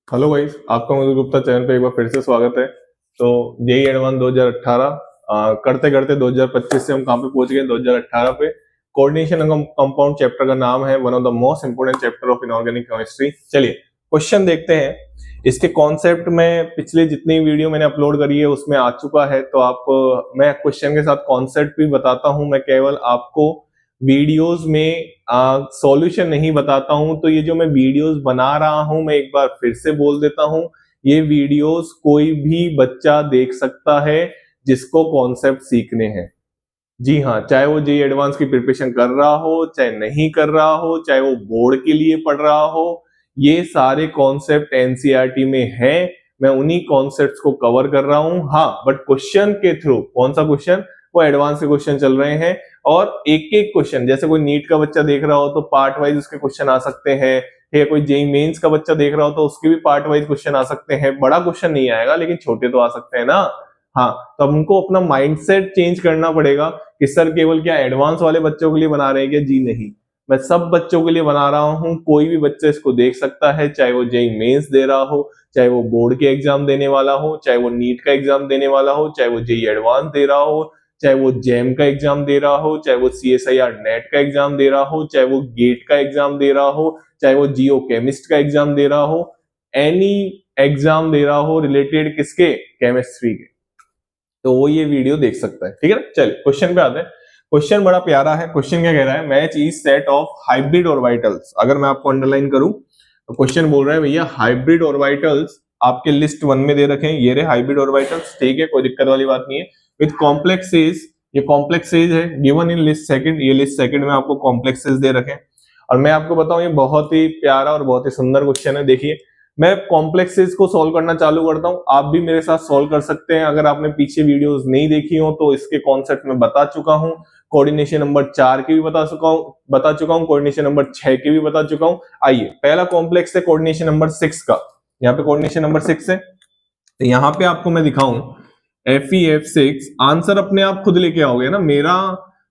Hello guys, आपका मधु Gupta channel पे एक बार फिर से स्वागत है। तो जेई एडवांस 2018 करते करते 2025 से हम कहाँ पे पहुंच गए 2018 पे। कोऑर्डिनेशन कंपाउंड चैप्टर का नाम है one of the most important chapter of inorganic chemistry. चलिए क्वेश्चन देखते हैं। इसके कॉन्सेप्ट में पिछले जितनी वीडियो मैंने अपलोड करी है उसमें आ चुका है, तो आप मैं क्वेश्चन के साथ कॉन्सेप्ट भी बताता हूं। मैं केवल आपको वीडियोस में सॉल्यूशन नहीं बताता हूं। तो ये जो मैं वीडियोस बना रहा हूं, मैं एक बार फिर से बोल देता हूं, ये वीडियोस कोई भी बच्चा देख सकता है जिसको कॉन्सेप्ट सीखने हैं। जी हाँ, चाहे वो जेई एडवांस की प्रिपरेशन कर रहा हो, चाहे नहीं कर रहा हो, चाहे वो बोर्ड के लिए पढ़ रहा हो, ये सारे कॉन्सेप्ट एनसीईआरटी में है। मैं उन्हीं कॉन्सेप्ट्स को कवर कर रहा हूं। हाँ, बट क्वेश्चन के थ्रू, कौन सा क्वेश्चन? वो एडवांस के क्वेश्चन चल रहे हैं। और एक एक क्वेश्चन, जैसे कोई नीट का बच्चा देख रहा हो तो पार्ट वाइज उसके क्वेश्चन आ सकते हैं, या कोई जेई मेंस का बच्चा देख रहा हो तो उसके भी पार्ट वाइज क्वेश्चन आ सकते हैं। बड़ा क्वेश्चन नहीं आएगा लेकिन छोटे तो आ सकते हैं ना। हाँ, तो हमको अपना माइंडसेट चेंज करना पड़ेगा कि सर केवल क्या एडवांस वाले बच्चों के लिए बना रहे हैं क्या? जी नहीं, मैं सब बच्चों के लिए बना रहा हूं। कोई भी बच्चा इसको देख सकता है, चाहे वो जेई मेंस दे रहा हो, चाहे वो बोर्ड के एग्जाम देने वाला हो, चाहे वो नीट का एग्जाम देने वाला हो, चाहे वो जेई एडवांस दे रहा हो, चाहे वो जेम का एग्जाम दे रहा हो, चाहे वो सीएसआईआर नेट का एग्जाम दे रहा हो, चाहे वो गेट का एग्जाम दे रहा हो, चाहे वो जियो केमिस्ट का एग्जाम दे रहा हो, एनी एग्जाम दे रहा हो रिलेटेड किसके? केमिस्ट्री के, तो वो ये वीडियो देख सकता है। ठीक है ना। चलिए क्वेश्चन पे आते हैं। क्वेश्चन बड़ा प्यारा है। क्वेश्चन क्या कह रहा है? Match each set of hybrid orbitals. अगर मैं आपको अंडरलाइन करूं तो क्वेश्चन बोल रहा है भैया हाइब्रिड ऑर्बिटल्स आपके लिस्ट 1 में दे रखे हैं। ये रहे हाइब्रिड ऑर्बिटल्स, ठीक है, कोई दिक्कत वाली बात नहीं है। विद कॉम्प्लेक्स सेज, ये कॉम्प्लेक्स सेज है गिवन इन लिस्ट सेकंड। ये लिस्ट सेकंड में आपको कॉम्प्लेक्स सेज दे रखे हैं। और मैं आपको बताऊं ये बहुत ही प्यारा और बहुत ही सुंदर क्वेश्चन है। देखिए, मैं कॉम्प्लेक्सेस को सॉल्व करना चालू करता हूं, आप भी मेरे साथ सॉल्व कर सकते हैं। अगर आपने पीछे वीडियोस नहीं देखी हो तो इसके कॉन्सेप्ट में बता चुका हूं। कोऑर्डिनेशन नंबर 4 की भी बता चुका हूं, कोऑर्डिनेशन नंबर 6 की भी बता चुका हूं। आइए, पहला कॉम्प्लेक्स है कोऑर्डिनेशन नंबर 6 का। यहाँ पे कोऑर्डिनेशन नंबर 6 है, तो यहाँ पे आपको मैं दिखाऊं FeF6। आंसर अपने आप खुद लेके आओगे ना। मेरा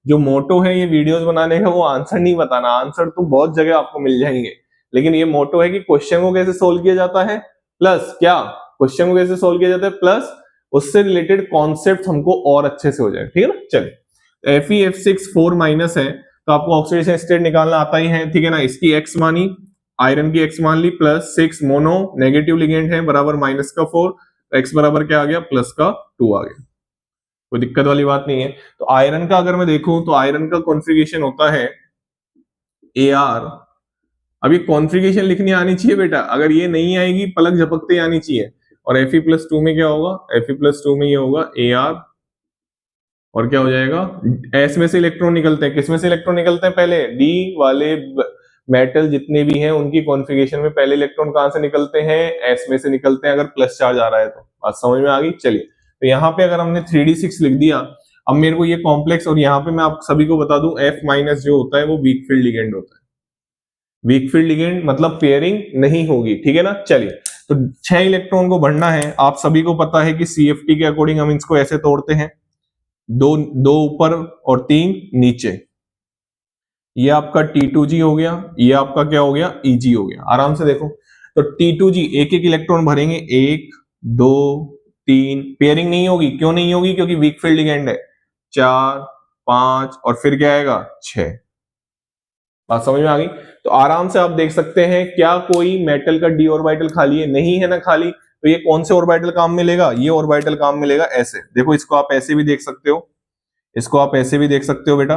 जो मोटो है ये वीडियोस बनाने का, वो आंसर नहीं बताना। आंसर तो बहुत जगह आपको मिल जाएंगे, लेकिन ये मोटो है कि क्वेश्चन को कैसे सोल्व किया जाता है, प्लस क्या क्वेश्चन को कैसे सोल्व किया जाता है, प्लस उससे रिलेटेड कॉन्सेप्ट हमको और अच्छे से हो जाए। ठीक है ना। चलिए, FeF6 4 माइनस है, तो आपको ऑक्सीडेशन स्टेट निकालना आता ही है। ठीक है ना। इसकी एक्स मानी, आयरन की एक्स मान ली, प्लस 6 मोनो नेगेटिव लिगेंड है बराबर माइनस का 4, एक्स बराबर क्या आ गया? प्लस का 2 आ गया। कोई दिक्कत वाली बात नहीं है। तो आयरन का अगर मैं देखूं तो आयरन का कॉन्फ़िगरेशन होता है AR। अब ये कॉन्फ़िगरेशन लिखनी आनी चाहिए बेटा, अगर ये नहीं आएगी पलक झपकते ही आनी चाहिए। और Fe+2 में क्या होगा? Fe+2 में ये होगा AR, और क्या हो जाएगा? S में से इलेक्ट्रॉन निकलते हैं। किस में से इलेक्ट्रॉन निकलते हैं? पहले D वाले मेटल जितने भी हैं उनकी कॉन्फ़िगरेशन में पहले इलेक्ट्रॉन कहां से निकलते हैं? S में से निकलते हैं, अगर प्लस चार्ज आ रहा है तो। बात समझ में आ गई? चलिए, तो यहाँ पे अगर हमने 3d6 लिख दिया, अब मेरे को ये कॉम्प्लेक्स, और यहाँ पे मैं आप सभी को बता दूं F- जो होता है वो वीक फील्ड लिगेंड होता है। वीक फील्ड लिगेंड मतलब पेयरिंग नहीं होगी। ठीक है ना। चलिए, तो 6 इलेक्ट्रॉन को भरना है। आप सभी को पता है कि CFT के अकॉर्डिंग हम इसको ऐसे तोड़ते हैं, दो दो ऊपर और 3 नीचे। ये आपका T2G हो गया, ये आपका क्या हो गया? EG हो गया। आराम से देखो, तो T2G एक एक इलेक्ट्रॉन भरेंगे, 1 2 3, पेयरिंग नहीं होगी। क्यों नहीं होगी? क्योंकि वीक फील्ड लिगेंड है। 4 5 और फिर क्या आएगा? 6। बात समझ में आ गई? तो आराम से आप देख सकते हैं, क्या कोई मेटल का d ऑर्बिटल खाली है? नहीं है ना खाली। तो ये कौन से ऑर्बिटल काम में लेगा? ये ऑर्बिटल काम में लेगा ऐसे। देखो, इसको आप ऐसे भी देख सकते हो, इसको आप ऐसे भी देख सकते हो बेटा।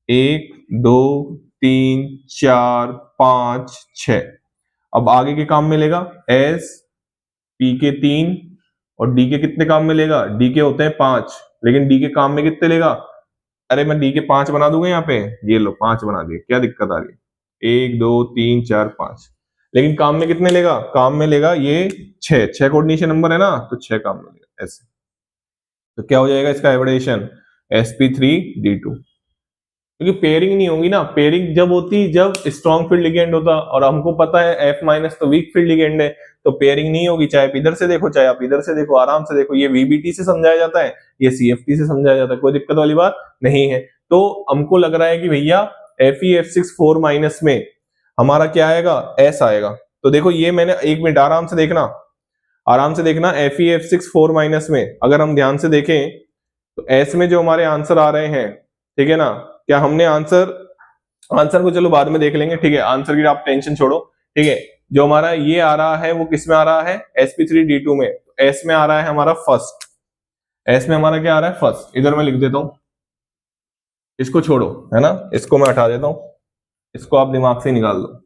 1 2 3 4 5 6। अब आगे के काम में लेगा S, P के 3 और D के कितने काम में लेगा? D के होते हैं 5, लेकिन D के काम में कितने लेगा? अरे मैं D के 5 बना दूंगा यहाँ पे, ये लो 5 बना दिए, क्या दिक्कत आ रही है? 1 2 3 4 5, लेकिन काम में कितने लेगा? काम में लेगा ये 6 कोऑर्डिनेशन नंबर है ना, तो 6 काम में लेगा ऐसे। तो क्या हो जाएगा इसका एवरेशन? sp3d2। क्योंकि पेयरिंग नहीं होगी ना। पेयरिंग जब होती जब स्ट्रॉन्ग फील्ड लिगेंड होता, और हमको पता है F- तो वीक फील्ड लिगेंड है, तो पेयरिंग नहीं होगी। चाहे आप इधर से देखो, चाहे आप इधर से देखो, आराम से देखो। ये VBT से समझाया जाता है, ये CFT से समझाया जाता है, कोई दिक्कत वाली बात नहीं है। तो हमको लग रहा है कि भैया FeF6 4 माइनस में हमारा क्या आएगा? S आएगा। तो देखो ये मैंने, एक मिनट आराम से देखना, आराम से देखना, Fe(F6) 4 माइनस में अगर हम ध्यान से देखें तो एस में जो हमारे आंसर आ रहे हैं, ठीक है ना, क्या हमने आंसर को चलो बाद में देख लेंगे, ठीक है, आंसर की आप टेंशन छोड़ो, ठीक है। जो हमारा ये आ रहा है वो किस में आ रहा है, sp3d2 में, तो एस में आ रहा है हमारा फर्स्ट, एस में हमारा क्या आ रहा है, फर्स्ट। इधर मैं लिख देता हूं, इसको छोड़ो, है ना, इसको मैं हटा देता हूं, इसको आप दिमाग से निकाल दो,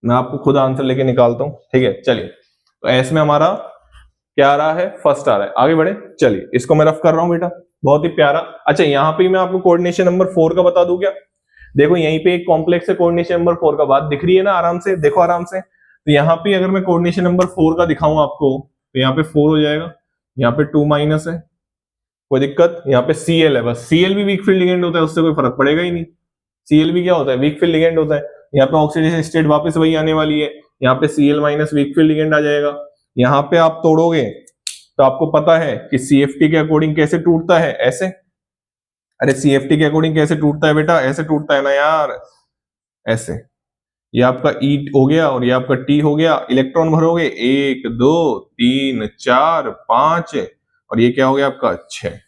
मैं आपको खुद आंसर लेके निकालता हूं, ठीक है। चलिए, तो एस में हमारा क्या आ रहा है, फर्स्ट आ रहा है। आगे बढ़े, चलिए इसको मैं रफ कर रहा हूं बेटा, बहुत ही प्यारा। अच्छा, यहाँ पे मैं आपको कोऑर्डिनेशन नंबर 4 का बता दूं क्या, देखो यहीं पे एक कॉम्प्लेक्स है, कोऑर्डिनेशन नंबर 4 का, बात दिख रही है ना, आराम से देखो, आराम से। तो यहाँ पे अगर मैं कोऑर्डिनेशन नंबर 4 का दिखाऊं आपको, तो यहाँ पे 4 हो जाएगा, यहाँ पे 2 माइनस है, कोई दिक्कत, यहाँ पे Cl है, बस Cl भी वीक फील्ड लिगेंड होता है, उससे कोई फर्क पड़ेगा ही नहीं। Cl भी क्या होता है, वीक फील्ड लिगेंड होता है। यहाँ पे ऑक्सीडेशन स्टेट वापस वही आने वाली है, यहाँ पे Cl minus weak field ligand आ जाएगा। यहाँ पे आप तोड़ोगे तो आपको पता है कि CFT के अकॉर्डिंग कैसे टूटता है, ऐसे। अरे CFT के अकॉर्डिंग कैसे टूटता है बेटा, ऐसे टूटता है ना यार, ऐसे। ये आपका E हो गया और ये आपका T हो गया, इलेक्ट्रॉन भरोगे 1 2 3 4 5 और ये क्या हो गया आपका 6।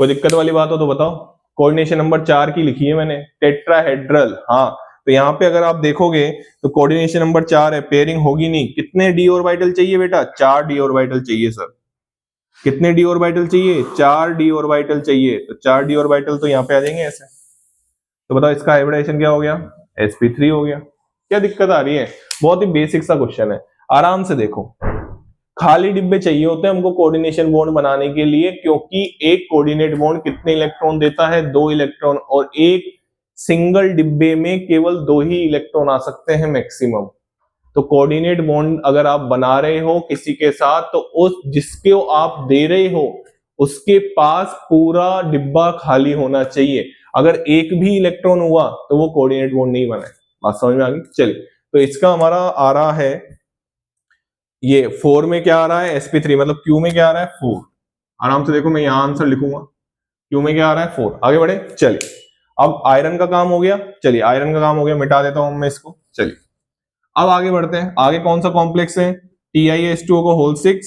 कोई दिक्कत वाली बात हो तो बताओ। कोऑर्डिनेशन नंबर 4 की लिखी है मैंने, टेट्राहेड्रल। हाँ, तो यहाँ पे अगर आप देखोगे तो कोऑर्डिनेशन नंबर 4 है, पेयरिंग होगी नहीं। कितने d ऑर्बिटल चाहिए बेटा, 4 d ऑर्बिटल चाहिए सर। कितने d ऑर्बिटल चाहिए, 4 d ऑर्बिटल चाहिए। तो 4 d ऑर्बिटल तो यहाँ पे आ जाएंगे ऐसे। तो बताओ इसका हाइब्रिडाइजेशन क्या हो गया, sp3 हो गया। क्या दिक्कत आ रही है, बहुत ही बेसिक सा क्वेश्चन है, आराम से देखो। खाली डिब्बे चाहिए होते हैं हमको कोऑर्डिनेशन बॉन्ड बनाने के लिए, क्योंकि एक कोऑर्डिनेट बॉन्ड कितने इलेक्ट्रॉन देता है, 2 इलेक्ट्रॉन, और एक सिंगल डिब्बे में केवल 2 ही इलेक्ट्रॉन आ सकते हैं मैक्सिमम। तो कोऑर्डिनेट बॉन्ड अगर आप बना रहे हो किसी के साथ, तो उस जिसको आप दे रहे हो उसके पास पूरा डिब्बा खाली होना चाहिए। अगर एक भी इलेक्ट्रॉन हुआ तो वो कोऑर्डिनेट बॉन्ड नहीं बना है। बात समझ में आ गई। चलिए, तो इसका हमारा आ रहा है, ये 4 में क्या आ रहा है, sp3, मतलब Q में क्या आ रहा है, 4। आराम से देखो, मैं यहां आंसर लिखूंगा, Q में क्या आ रहा है, 4। आगे बढ़े, चलिए। अब आयरन का काम हो गया, चलिए आयरन का काम हो गया, मिटा देता हूं मैं इसको। चलिए अब आगे बढ़ते हैं। आगे कौन सा कॉम्प्लेक्स है, TiS2O को होल 6,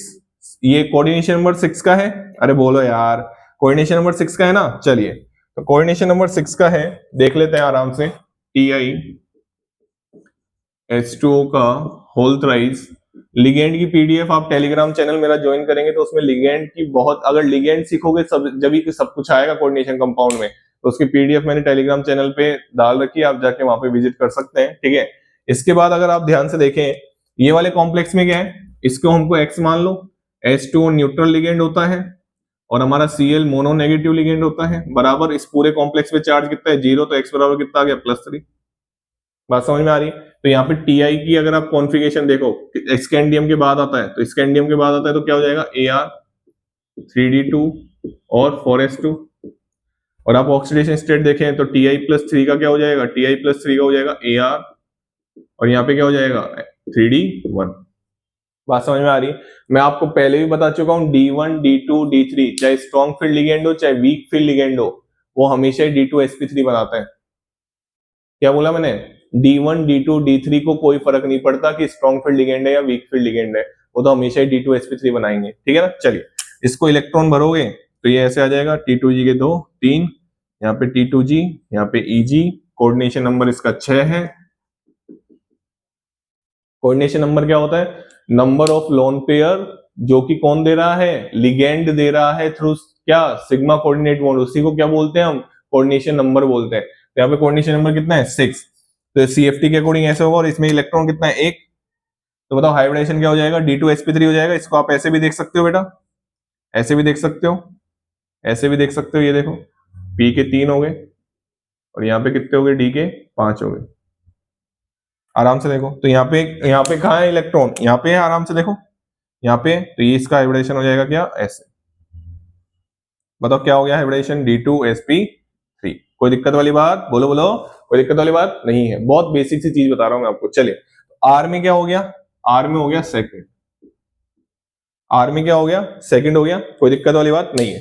ये कोऑर्डिनेशन नंबर 6 का है। अरे बोलो यार, कोऑर्डिनेशन नंबर 6 का है ना। चलिए, तो कोऑर्डिनेशन नंबर 6 का है, देख लेते हैं आराम से। TiS2O का होल थ्राइस, लिगेंड की पीडीएफ आप टेलीग्राम चैनल मेरा ज्वाइन करेंगे तो उसमें लिगेंड की बहुत, अगर लिगेंड सीखोगे सब, जब ही सब कुछ आएगा कोऑर्डिनेशन कंपाउंड में, तो उसकी पीडीएफ मैंने टेलीग्राम चैनल पे डाल रखी है, आप जाके वहां पे विजिट कर सकते हैं, ठीक है। इसके बाद अगर आप ध्यान से देखें, ये वाले कॉम्प्लेक्स में क्या है, इसको हमको एक्स मान लो, H2O न्यूट्रल लिगेंड होता है और हमारा Cl मोनो नेगेटिव लिगेंड होता है, बराबर इस पूरे कॉम्प्लेक्स पे चार्ज कितना है, 0, तो एक्स बराबर कितना आ गया, +3। बात समझ में आ रही है। तो यहाँ पे Ti की अगर आप कॉन्फ़िगरेशन देखो, स्कैंडियम के बाद आता है, तो स्कैंडियम के बाद आता है तो क्या हो जाएगा, Ar 3d2 और 4s2। और आप ऑक्सीडेशन स्टेट देखें तो Ti+3 का क्या हो जाएगा, Ti+3 का हो जाएगा Ar, और यहाँ पे क्या हो जाएगा, 3d1। बात समझ में आ रही है। मैं आपको पहले भी बता चुका हूँ, D1 D2 D3 चाहे स्ट्रॉन्ग फील्ड लिगेंड हो चाहे वीक फील्ड लिगेंड हो, वो हमेशा ही D2sp3 बनाते हैं। क्या बोला मैंने, D1 D2 D3 को कोई फर्क नहीं पड़ता कि स्ट्रॉन्ग फील्ड लिगेंड है या वीक फील्ड लिगेंड है, वो तो हमेशा ही D2sp3 बनाएंगे, ठीक है ना। चलिए, इसको इलेक्ट्रॉन भरोगे तो ये ऐसे आ जाएगा, T2G के 2 3, यहाँ पे T2G, यहाँ पे Eg, कोऑर्डिनेशन नंबर इसका 6 है। कोऑर्डिनेशन नंबर क्या होता है, नंबर ऑफ लोन पेयर, जो कि कौन दे रहा है, लिगेंड दे रहा है थ्रू क्या, सिग्मा कोऑर्डिनेट बॉन्ड, उसी को क्या बोलते हैं हम, कोऑर्डिनेशन नंबर बोलते हैं। तो यहाँ पे कोऑर्डिनेशन नंबर कितना है, 6। तो CFT के अकॉर्डिंग ऐसे होगा, और इसमें इलेक्ट्रॉन कितना है, 1। तो बताओ हाइब्रिडाइजेशन क्या हो जाएगा, D2sp3 हो जाएगा। इसको आप ऐसे भी देख सकते हो बेटा, ऐसे भी देख सकते हो, ऐसे भी देख सकते हो, ये देखो P के 3 हो गए और यहाँ पे कितने हो गए, D के 5 हो गए। आराम से देखो, तो यहाँ पे कहाँ है इलेक्ट्रॉन, यहाँ पे है, आराम से देखो यहाँ पे, तो ये इसका हाइब्रिडेशन हो जाएगा क्या, ऐसे। बताओ क्या हो गया हाइब्रिडेशन, D2sp3। कोई दिक्कत वाली बात, बोलो बोलो, कोई दिक्कत वाली बात नहीं है, बहुत बेसिक सी चीज बता रहा हूं मैं आपको। चलिए, आर में क्या हो गया, आर में हो गया सेकंड, आर में क्या हो गया, सेकंड हो गया, कोई दिक्कत वाली बात नहीं है।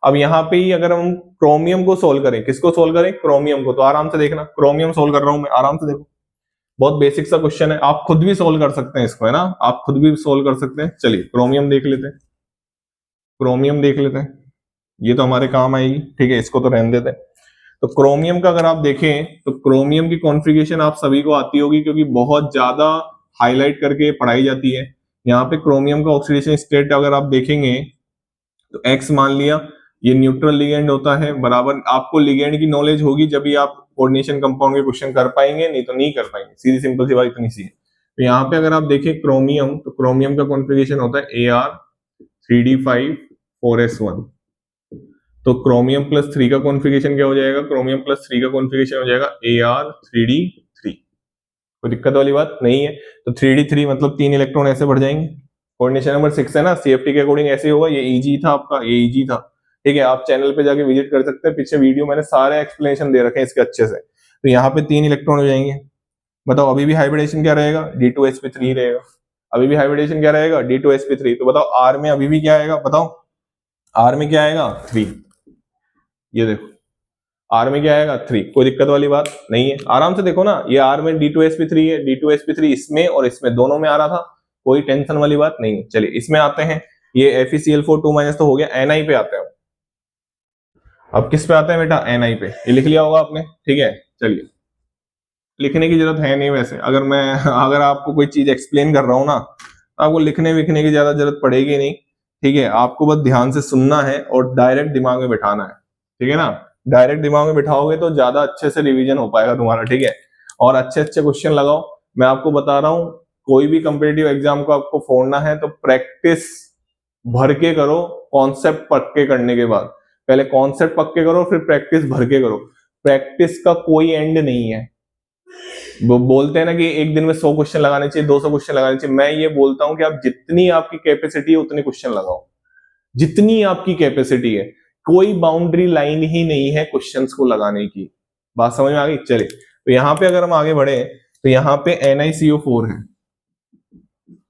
अब यहाँ पे ही अगर हम क्रोमियम को सोल्व करें, किसको सोल्व करें, क्रोमियम को, तो आराम से देखना, क्रोमियम सोल्व कर रहा हूं मैं, आराम से देखो। बहुत बेसिक सा क्वेश्चन है, आप खुद भी सोल्व कर सकते हैं इसको, है ना, आप खुद भी सोल्व कर सकते हैं। चलिए क्रोमियम देख लेते हैं, क्रोमियम देख लेते हैं, ये तो हमारे काम आएगी, ठीक है, इसको तो रहने देते हैं। तो क्रोमियम का अगर आप देखें तो क्रोमियम की कॉन्फ़िगरेशन आप सभी को आती होगी, क्योंकि बहुत ज्यादा हाईलाइट करके पढ़ाई जाती है। यहाँ पे क्रोमियम का ऑक्सीडेशन स्टेट अगर आप देखेंगे तो एक्स मान लिया, ये न्यूट्रल लिगेंड होता है, बराबर आपको लिगेंड की नॉलेज होगी जब भी आप कोऑर्डिनेशन कंपाउंड के क्वेश्चन कर पाएंगे, नहीं तो नहीं कर पाएंगे, सीधी सिंपल सी बात इतनी सी है। तो यहाँ पे अगर आप देखें क्रोमियम, तो क्रोमियम का कॉन्फ़िगरेशन होता है Ar3d5 4s1। तो क्रोमियम प्लस 3 का कॉन्फ़िगरेशन क्या हो जाएगा, क्रोमियम प्लस 3 का कॉन्फ़िगरेशन हो जाएगा Ar3d3। कोई दिक्कत वाली बात नहीं है। तो 3d3 मतलब 3 इलेक्ट्रॉन ऐसे बढ़ जाएंगे। कोऑर्डिनेशन नंबर 6 है ना, सीएफटी के अकॉर्डिंग ऐसे होगा। ये इजी था आपका, ये इजी था, ठीक है, आप चैनल पे जाके विजिट कर सकते हैं, पीछे वीडियो मैंने सारे एक्सप्लेनेशन दे रखे हैं इसके अच्छे से। तो यहाँ पे 3 इलेक्ट्रॉन हो जाएंगे। बताओ अभी भी हाइब्रिडेशन क्या रहेगा, D2sp3 रहेगा। अभी भी हाइब्रिडेशन क्या रहेगा, D2sp3। तो बताओ आर में अभी भी क्या आएगा, बताओ आर में क्या आएगा, 3। ये देखो आर में क्या आएगा, 3। कोई दिक्कत वाली बात नहीं है, आराम से देखो ना, ये आर में D2sp3 है, D2sp3 इसमें और इसमें दोनों में आ रहा था, कोई टेंशन वाली बात नहीं है। चलिए इसमें आते हैं, ये FeCl4 2- तो हो गया। Ni पे आते हैं, अब किस पे आते हैं बेटा, Ni पे। ये लिख लिया होगा आपने, ठीक है। चलिए लिखने की जरूरत है नहीं वैसे, अगर मैं अगर आपको कोई चीज एक्सप्लेन कर रहा हूं ना, तो आपको लिखने विखने की ज्यादा जरूरत पड़ेगी नहीं, ठीक है, आपको बस ध्यान से सुनना है और डायरेक्ट दिमाग में बैठाना है, ठीक है ना। डायरेक्ट दिमाग में बिठाओगे तो ज्यादा अच्छे से रिवीजन हो पाएगा तुम्हारा, ठीक है। और अच्छे अच्छे क्वेश्चन लगाओ। मैं आपको बता रहा हूँ, कोई भी कंपिटेटिव एग्जाम को आपको फोड़ना है तो प्रैक्टिस भर के करो, कॉन्सेप्ट पक्के करने के बाद। पहले कॉन्सेप्ट पक्के करो, फिर प्रैक्टिस भर के करो। प्रैक्टिस का कोई एंड नहीं है। वो बोलते हैं ना कि एक दिन में 100 क्वेश्चन लगाने चाहिए, 200 क्वेश्चन लगाने चाहिए। मैं ये बोलता हूं कि आप जितनी आपकी कैपेसिटी है उतने क्वेश्चन लगाओ, जितनी आपकी कैपेसिटी है। कोई बाउंड्री लाइन ही नहीं है क्वेश्चंस को लगाने की। बात समझ में आ गई। चलिए तो यहाँ पे अगर हम आगे बढ़े तो यहाँ पे NiCO4 है,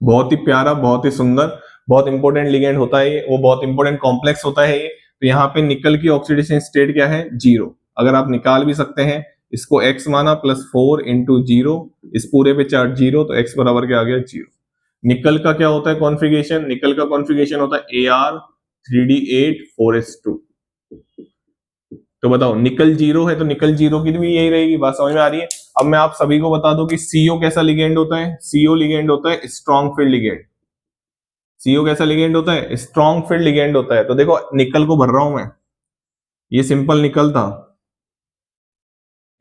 बहुत ही प्यारा, बहुत ही सुंदर, बहुत इंपॉर्टेंट लिगेंड होता है ये, वो बहुत इंपॉर्टेंट कॉम्प्लेक्स होता है ये। तो यहाँ पे निकल की ऑक्सीडेशन स्टेट क्या है, 0। अगर आप निकाल भी सकते हैं, इसको x माना +4 × 0, इस पूरे पे चार्ज 0, तो x बराबर क्या आ गया, 0। निकल का क्या होता है कॉन्फ़िगरेशन, निकल का कॉन्फ़िगरेशन होता है Ar3d8 4s2। तो बताओ निकल 0 है तो निकल 0 की भी यही रहेगी। बात समझ में आ रही है। अब मैं आप सभी को बता दूं कि CO कैसा लिगेंड होता है, CO लिगेंड होता है स्ट्रॉन्ग फील्ड लिगेंड। CO कैसा लिगेंड होता है, स्ट्रॉन्ग फील्ड लिगेंड होता है। तो देखो निकल को भर रहा हूं मैं, ये सिंपल निकल था,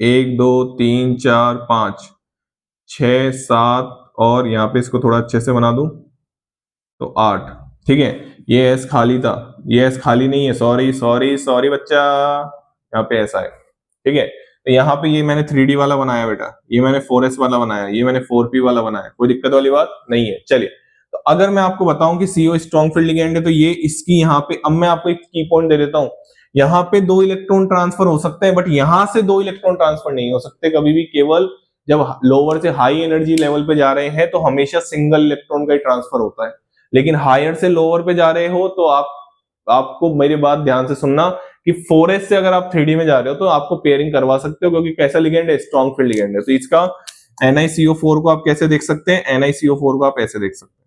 1 2 3 4 5 6 7, और यहाँ पे इसको थोड़ा अच्छे से बना दूं तो 8, ठीक है। ये एस खाली था, ये एस खाली नहीं है, सॉरी सॉरी सॉरी बच्चा, यहाँ पे ऐसा है, ठीक है। तो यहाँ पे ये मैंने 3D वाला बनाया बेटा, ये मैंने 4s वाला बनाया, ये मैंने 4p वाला बनाया, कोई दिक्कत वाली बात नहीं है। चलिए तो अगर मैं आपको बताऊं कि CO स्ट्रॉन्ग फील्ड लिगेंड है, तो ये इसकी यहाँ पे, अब मैं आपको एक की पॉइंट दे देता हूं, यहाँ पे 2 इलेक्ट्रॉन ट्रांसफर हो सकते हैं, बट यहां से 2 इलेक्ट्रॉन ट्रांसफर नहीं हो सकते कभी भी। केवल जब लोअर से हाई एनर्जी लेवल पे जा रहे हैं तो हमेशा सिंगल इलेक्ट्रॉन का ही ट्रांसफर होता है, लेकिन हायर से लोअर पे जा रहे हो तो आपको मेरी बात ध्यान से सुनना कि 4s से अगर आप 3D में जा रहे हो तो आपको पेयरिंग करवा सकते हो, क्योंकि कैसा लिगेंड है, स्ट्रॉन्ग फील्ड लिगेंड है। तो इसका NiCO4 को आप कैसे देख सकते हैं, NiCO4 को आप ऐसे देख सकते हैं,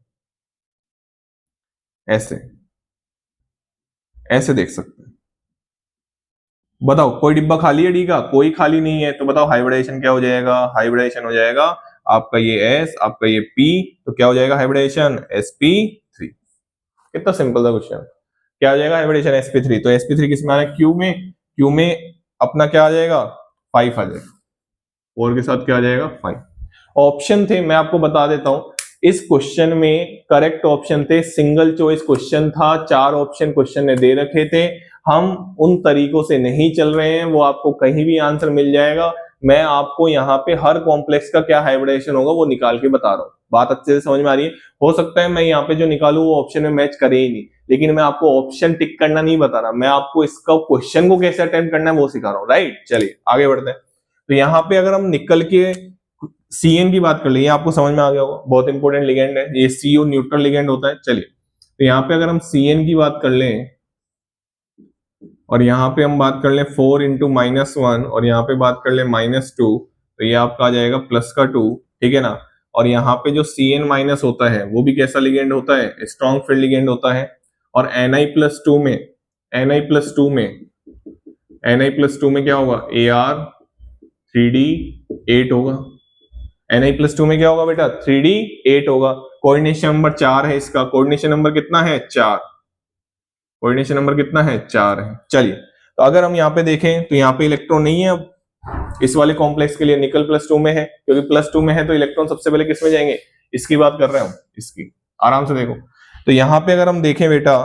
ऐसे ऐसे देख सकते हैं। बताओ कोई डिब्बा खाली है डी का, कोई खाली नहीं है। तो बताओ हाइब्रिडेशन क्या हो जाएगा, हाइब्रिडेशन हो जाएगा आपका ये S, आपका ये P, तो क्या हो जाएगा हाइब्रिडेशन, sp3। कितना सिंपल था क्वेश्चन। क्या आ जाएगा हाइब्रिडेशन, sp3। तो sp3 किस में आ रहा है, Q में, Q में अपना क्या आ जाएगा, 5 आ जाएगा, और के साथ क्या आ जाएगा, 5। ऑप्शन थे, मैं आपको बता देता हूं, इस क्वेश्चन में करेक्ट ऑप्शन थे, सिंगल चॉइस क्वेश्चन था, 4 ऑप्शन क्वेश्चन ने दे रखे थे। हम उन तरीकों से नहीं चल रहे हैं, वो आपको कहीं भी आंसर मिल जाएगा। मैं आपको यहाँ पे हर कॉम्प्लेक्स का क्या हाइब्रिडेशन होगा वो निकाल के बता रहा हूँ। बात अच्छे से समझ में आ रही है। हो सकता है मैं यहाँ पे जो निकालू वो ऑप्शन में मैच करे ही नहीं, लेकिन मैं आपको ऑप्शन टिक करना नहीं बता रहा, मैं आपको इसका क्वेश्चन को कैसे अटेम्प्ट करना है वो सिखा रहा हूँ, राइट। चलिए आगे बढ़ते हैं। तो यहाँ पे अगर हम निकल के CN की बात कर ले, आपको समझ में आ गया होगा, बहुत इंपॉर्टेंट लिगेंड है ये, CO न्यूट्रल लिगेंड होता है। चलिए तो यहाँ पे अगर हम CN की बात कर लें और यहाँ पे हम बात कर लें 4 × -1 और यहाँ पे बात कर लें -2, तो ये आपका आ जाएगा +2, ठीक है ना। और यहाँ पे जो Cn माइनस होता है वो भी कैसा लिगेंड होता है, स्ट्रॉन्ग फील्ड लिगेंड होता है। और Na+2 में Na+2 में क्या होगा, Ar3D8 होगा। Na+2 में क्या होगा बेटा, 3D8 होगा। कोऑर्डिनेशन नंबर 4 है इसका, कोऑर्डिनेशन नंबर कितना है 4, कोऑर्डिनेशन नंबर कितना है 4 है। चलिए, तो अगर हम यहाँ पे देखें तो यहाँ पे इलेक्ट्रॉन नहीं है अब इस वाले कॉम्प्लेक्स के लिए, निकल +2 में है, क्योंकि +2 में है तो इलेक्ट्रॉन सबसे पहले किस में जाएंगे, इसकी बात कर रहे हैं हम, इसकी। आराम से देखो, तो यहाँ पे अगर हम देखें बेटा,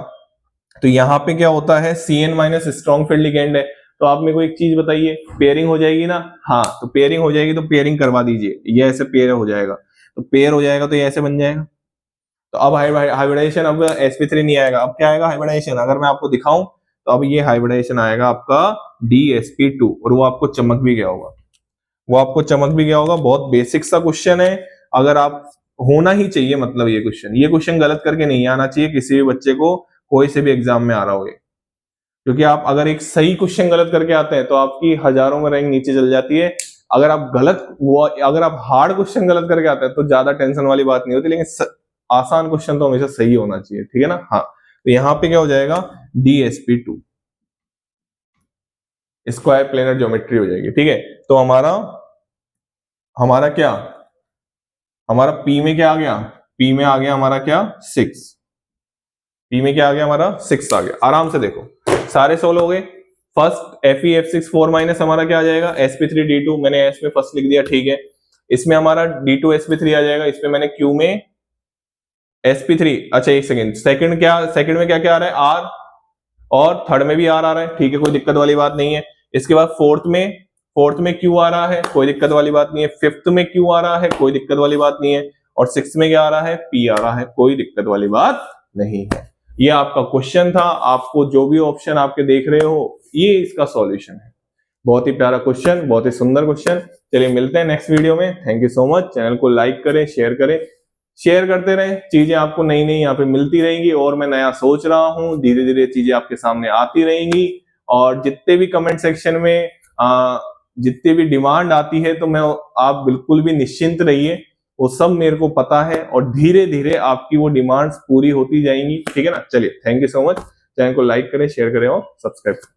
तो यहाँ पे क्या होता है, Cn minus strong field ligand है। तो आप मेरे को एक चीज बताइए, पेयरिंग हो जाएगी ना, हाँ तो पेयरिंग हो जाएगी, तो पेयरिंग करवा दीजिए, ये ऐसे पेयर हो जाएगा, तो पेयर हो जाएगा तो ये ऐसे बन जाएगा। तो अब हाइब्रिडाइजेशन, अब sp3 नहीं आएगा, अब क्या आएगा हाइब्रिडाइजेशन, अगर मैं आपको दिखाऊं तो अब ये हाइब्रिडाइजेशन आएगा आपका DsP2, और वो आपको चमक भी गया होगा, बहुत बेसिक सा क्वेश्चन है। अगर आप, होना ही चाहिए, मतलब ये क्वेश्चन गलत करके नहीं आना चाहिए किसी भी बच्चे को, कोई से भी एग्जाम में आ रहा हो, क्योंकि आप अगर एक सही क्वेश्चन गलत करके आते हैं तो आपकी हजारों में रैंक नीचे चल जाती है। अगर आप हार्ड क्वेश्चन गलत करके आते हैं तो ज्यादा टेंशन वाली बात नहीं होती, लेकिन आसान क्वेश्चन तो हमेशा सही होना चाहिए, ठीक है ना। हाँ, तो यहाँ पे क्या हो जाएगा, DsP2 स्क्वायर प्लेनर ज्योमेट्री हो जाएगी, ठीक है। तो हमारा क्या, हमारा P में क्या आ गया, P में आ गया हमारा क्या 6, P में क्या आ गया हमारा 6 आ गया। आराम से देखो, सारे सोल्व हो गए। फर्स्ट FeF6 4 माइनस हमारा क्या आ जाएगा, sp3d2, मैंने S में फर्स्ट लिख दिया, ठीक है। इसमें हमारा d2sp3 आ जाएगा, इसमें मैंने Q में sp3, अच्छा एक सेकंड, सेकंड में क्या क्या आ रहा है, R, और थर्ड में भी R आ रहा है, ठीक है, कोई दिक्कत वाली बात नहीं है। इसके बाद फोर्थ में Q आ रहा है, कोई दिक्कत वाली बात नहीं है। फिफ्थ में Q आ रहा है, कोई दिक्कत वाली बात नहीं है। और सिक्स्थ में क्या आ रहा है, P आ रहा है, कोई दिक्कत वाली बात नहीं है। ये आपका क्वेश्चन था, आपको जो भी ऑप्शन आपके देख रहे हो ये इसका सॉल्यूशन है। बहुत ही प्यारा क्वेश्चन, बहुत ही सुंदर क्वेश्चन। चलिए मिलते हैं नेक्स्ट वीडियो में। Thank you so much. Channel को लाइक करें, शेयर करते रहें, चीजें आपको नई नई यहाँ पे मिलती रहेंगी, और मैं नया सोच रहा हूँ, धीरे धीरे चीजें आपके सामने आती रहेंगी। और जितने भी कमेंट सेक्शन में जितनी भी डिमांड आती है, तो आप बिल्कुल भी निश्चिंत रहिए, वो सब मेरे को पता है, और धीरे धीरे आपकी वो डिमांड्स पूरी होती जाएंगी, ठीक है ना। चलिए, thank you so much. Channel को लाइक करें, शेयर करें और सब्सक्राइब करें।